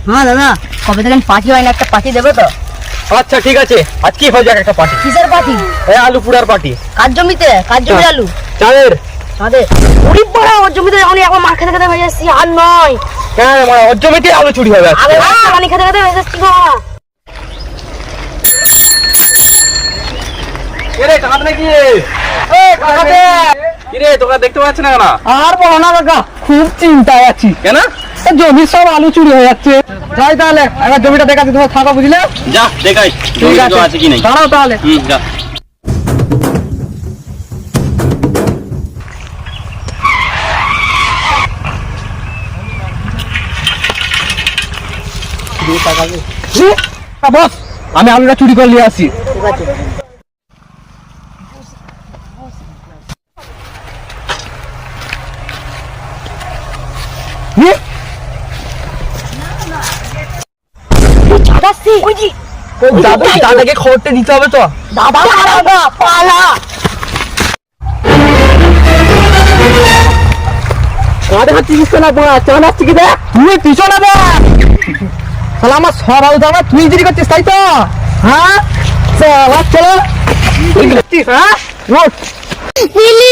হ্যাঁ দাদা, কবে থেকে পার্টি হয় না, একটা পার্টি দেবো তো। আচ্ছা ঠিক আছে, আজকেই হয়ে যাক একটা পার্টি। কিসের পার্টি? এই আলু পুড়ার পার্টি। কার জমিতে? কার জমি আলু? চাঁদের। আমাদের গরিব বড় ওর জমিতে যখন একবার মার খেতে খেতে হয়ে যাচ্ছি, আর নয়। হ্যাঁ মানে ওর জমিতে আলু চুরি হবে আজকে। আগে পানি খেতে খেতে হয়ে যাচ্ছি গো। এরে কাঁদ নাকি? কিরে তোকে দেখতে পাচ্ছি না কেন? আর বলো না কাকা, খুব চিন্তায় আছি। কেন? জমির সব আলু চুরি হয়ে যাচ্ছে। যাই তাহলে একবার জমিটা দেখাচ্ছি, তোমার থাকা বুঝলে। যা দেখাই ঠিক আছে কি নাই। দাঁড়াও তাহলে। যা। বস, আমি আলুটা চুরি করে নিয়ে আসি। ঠিক আছে। দাদাসি ওই জি দাদাকে খবরটা দিতে হবে তো। দাদা দাদা পালা। কাঁধে হাত চিকিৎসা না পড়া চান আসছি কি দেখ, তুই পিছনে দেখ। তাহলে আমার সব আলু দাম তুই চুরি করছিস তাই তো? হ্যাঁ চলো চলো। হ্যাঁ মিলি